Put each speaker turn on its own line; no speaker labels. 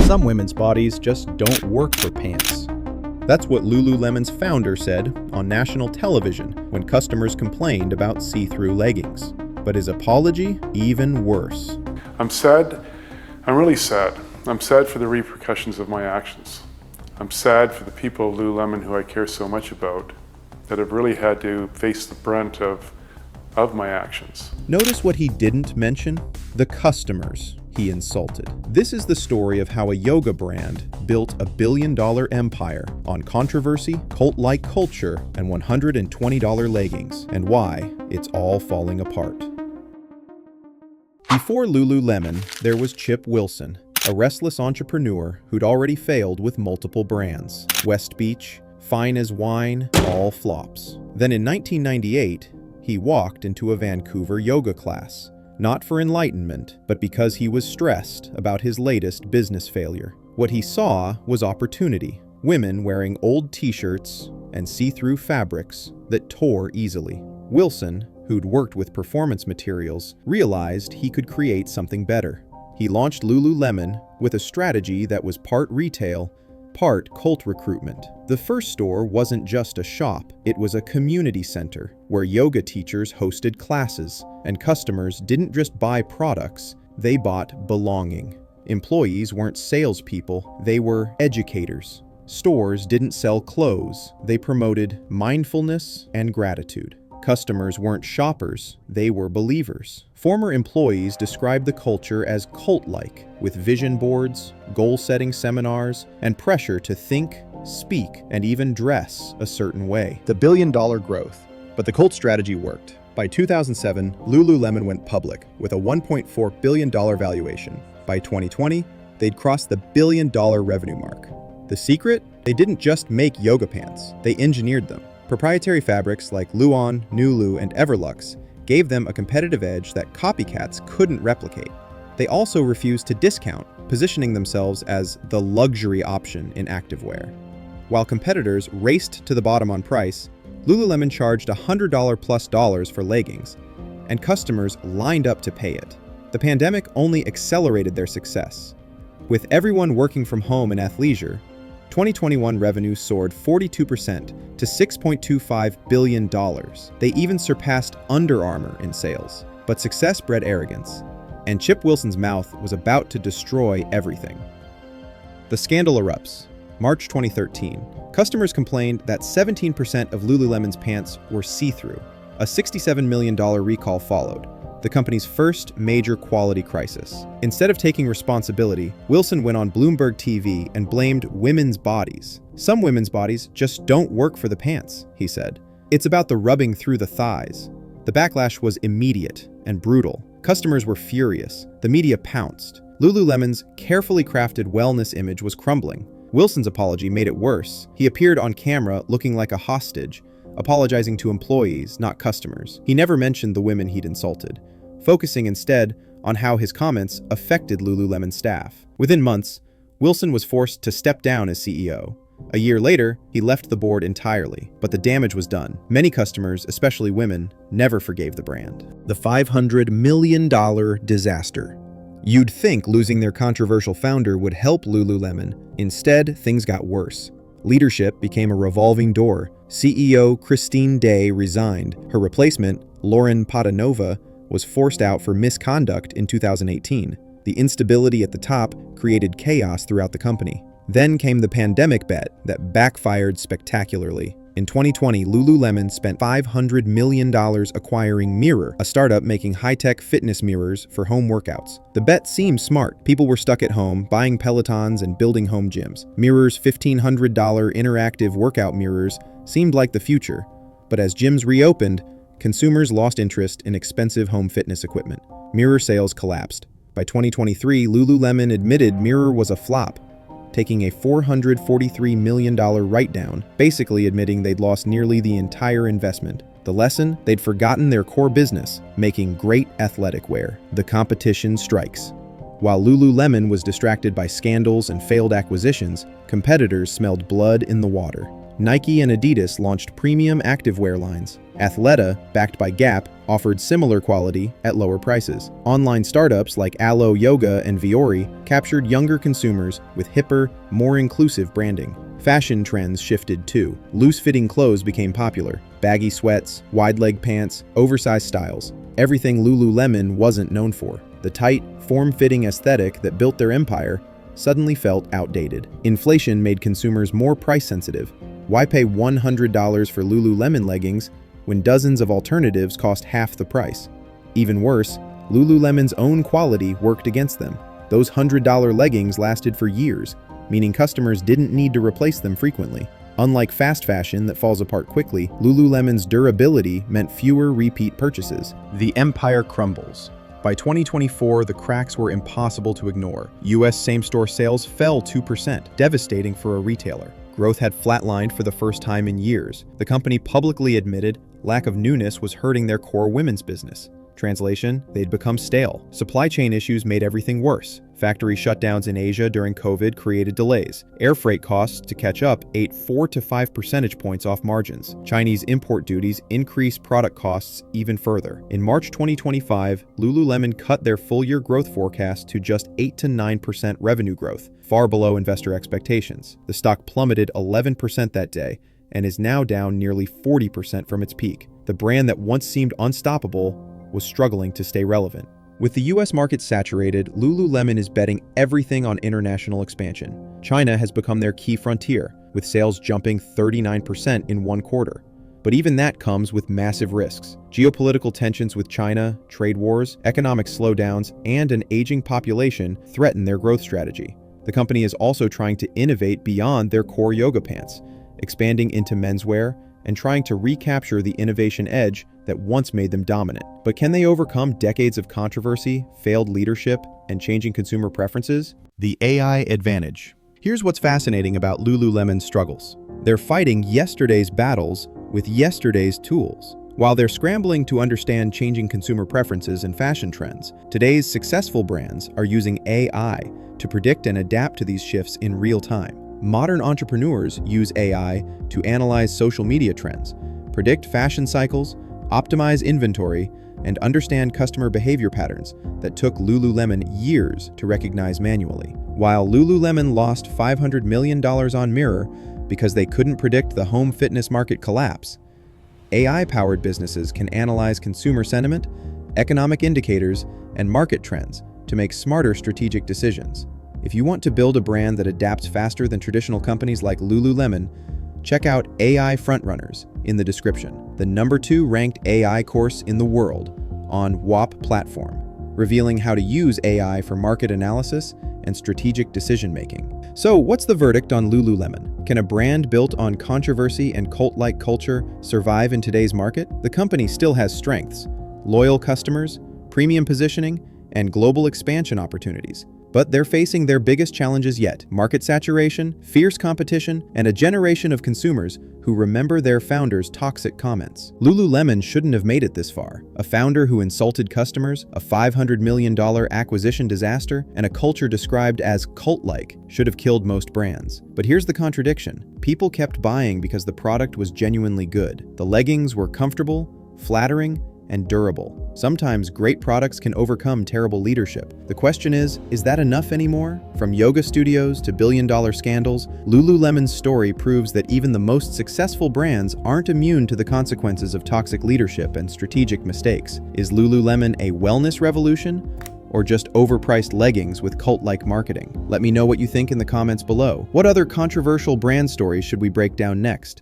Some women's bodies just don't work for pants. That's what Lululemon's founder said on national television when customers complained about see-through leggings. But his apology, even worse.
I'm sad. I'm really sad. I'm sad for the repercussions of my actions. I'm sad for the people of Lululemon who I care so much about that have really had to face the brunt of my actions.
Notice what he didn't mention? The customers he insulted. This is the story of how a yoga brand built a billion-dollar empire on controversy, cult-like culture, and $120 leggings, and why it's all falling apart. Before Lululemon, there was Chip Wilson, a restless entrepreneur who'd already failed with multiple brands. West Beach, Fine as Wine, all flops. Then in 1998, he walked into a Vancouver yoga class. Not for enlightenment, but because he was stressed about his latest business failure. What he saw was opportunity. Women wearing old t-shirts and see-through fabrics that tore easily. Wilson, who'd worked with performance materials, realized he could create something better. He launched Lululemon with a strategy that was part retail, part cult recruitment. The first store wasn't just a shop, it was a community center where yoga teachers hosted classes, and customers didn't just buy products, they bought belonging. Employees weren't salespeople, they were educators. Stores didn't sell clothes, they promoted mindfulness and gratitude. Customers weren't shoppers, they were believers. Former employees described the culture as cult-like, with vision boards, goal-setting seminars, and pressure to think, speak, and even dress a certain way.
The billion-dollar growth. But the cult strategy worked. By 2007, Lululemon went public with a $1.4 billion valuation. By 2020, they'd crossed the billion-dollar revenue mark. The secret? They didn't just make yoga pants, they engineered them. Proprietary fabrics like Luon, Nulu, and Everlux gave them a competitive edge that copycats couldn't replicate. They also refused to discount, positioning themselves as the luxury option in activewear. While competitors raced to the bottom on price, Lululemon charged $100 plus for leggings, and customers lined up to pay it. The pandemic only accelerated their success. With everyone working from home in athleisure, 2021 revenue soared 42% to $6.25 billion. They even surpassed Under Armour in sales. But success bred arrogance, and Chip Wilson's mouth was about to destroy everything. The scandal erupts. March 2013. Customers complained that 17% of Lululemon's pants were see-through. A $67 million recall followed, the company's first major quality crisis. Instead of taking responsibility, Wilson went on Bloomberg TV and blamed women's bodies. Some women's bodies just don't work for the pants, he said. It's about the rubbing through the thighs. The backlash was immediate and brutal. Customers were furious. The media pounced. Lululemon's carefully crafted wellness image was crumbling. Wilson's apology made it worse. He appeared on camera looking like a hostage, apologizing to employees, not customers. He never mentioned the women he'd insulted, focusing instead on how his comments affected Lululemon staff. Within months, Wilson was forced to step down as CEO. A year later, he left the board entirely, but the damage was done. Many customers, especially women, never forgave the brand. The $500 million disaster. You'd think losing their controversial founder would help Lululemon. Instead, things got worse. Leadership became a revolving door. CEO Christine Day resigned. Her replacement, Lauren Patanova, was forced out for misconduct in 2018. The instability at the top created chaos throughout the company. Then came the pandemic bet that backfired spectacularly. In 2020, Lululemon spent $500 million acquiring Mirror, a startup making high-tech fitness mirrors for home workouts. The bet seemed smart. People were stuck at home, buying Pelotons and building home gyms. Mirror's $1,500 interactive workout mirrors seemed like the future. But as gyms reopened, consumers lost interest in expensive home fitness equipment. Mirror sales collapsed. By 2023, Lululemon admitted Mirror was a flop, taking a $443 million write-down, basically admitting they'd lost nearly the entire investment. The lesson? They'd forgotten their core business, making great athletic wear. The competition strikes. While Lululemon was distracted by scandals and failed acquisitions, competitors smelled blood in the water.
Nike and Adidas launched premium activewear lines. Athleta, backed by Gap, offered similar quality at lower prices. Online startups like Alo Yoga and Viore captured younger consumers with hipper, more inclusive branding. Fashion trends shifted too. Loose-fitting clothes became popular. Baggy sweats, wide-leg pants, oversized styles. Everything Lululemon wasn't known for. The tight, form-fitting aesthetic that built their empire suddenly felt outdated. Inflation made consumers more price-sensitive. Why pay $100 for Lululemon leggings when dozens of alternatives cost half the price? Even worse, Lululemon's own quality worked against them. Those $100 leggings lasted for years, meaning customers didn't need to replace them frequently. Unlike fast fashion that falls apart quickly, Lululemon's durability meant fewer repeat purchases.
The empire crumbles. By 2024, the cracks were impossible to ignore. US same-store sales fell 2%, devastating for a retailer. Growth had flatlined for the first time in years. The company publicly admitted lack of newness was hurting their core women's business. Translation, they'd become stale. Supply chain issues made everything worse. Factory shutdowns in Asia during COVID created delays. Air freight costs to catch up ate 4 to 5 percentage points off margins. Chinese import duties increased product costs even further. In March 2025, Lululemon cut their full-year growth forecast to just 8 to 9% revenue growth, far below investor expectations. The stock plummeted 11% that day and is now down nearly 40% from its peak. The brand that once seemed unstoppable was struggling to stay relevant. With the US market saturated, Lululemon is betting everything on international expansion. China has become their key frontier, with sales jumping 39% in one quarter. But even that comes with massive risks. Geopolitical tensions with China, trade wars, economic slowdowns, and an aging population threaten their growth strategy. The company is also trying to innovate beyond their core yoga pants, expanding into menswear and trying to recapture the innovation edge that once made them dominant. But can they overcome decades of controversy, failed leadership, and changing consumer preferences? The AI advantage. Here's what's fascinating about Lululemon's struggles. They're fighting yesterday's battles with yesterday's tools. While they're scrambling to understand changing consumer preferences and fashion trends, today's successful brands are using AI to predict and adapt to these shifts in real time. Modern entrepreneurs use AI to analyze social media trends, predict fashion cycles, optimize inventory, and understand customer behavior patterns that took Lululemon years to recognize manually. While Lululemon lost $500 million on Mirror because they couldn't predict the home fitness market collapse, AI-powered businesses can analyze consumer sentiment, economic indicators, and market trends to make smarter strategic decisions. If you want to build a brand that adapts faster than traditional companies like Lululemon, check out AI Frontrunners in the description, the #2 ranked AI course in the world on WAP platform, revealing how to use AI for market analysis and strategic decision-making. So what's the verdict on Lululemon? Can a brand built on controversy and cult-like culture survive in today's market? The company still has strengths: loyal customers, premium positioning, and global expansion opportunities. But they're facing their biggest challenges yet: market saturation, fierce competition, and a generation of consumers who remember their founder's toxic comments. Lululemon shouldn't have made it this far. A founder who insulted customers, a $500 million acquisition disaster, and a culture described as cult-like should have killed most brands. But here's the contradiction. People kept buying because the product was genuinely good. The leggings were comfortable, flattering, and durable. Sometimes great products can overcome terrible leadership. The question is that enough anymore? From yoga studios to billion-dollar scandals, Lululemon's story proves that even the most successful brands aren't immune to the consequences of toxic leadership and strategic mistakes. Is Lululemon a wellness revolution, or just overpriced leggings with cult-like marketing? Let me know what you think in the comments below. What other controversial brand stories should we break down next?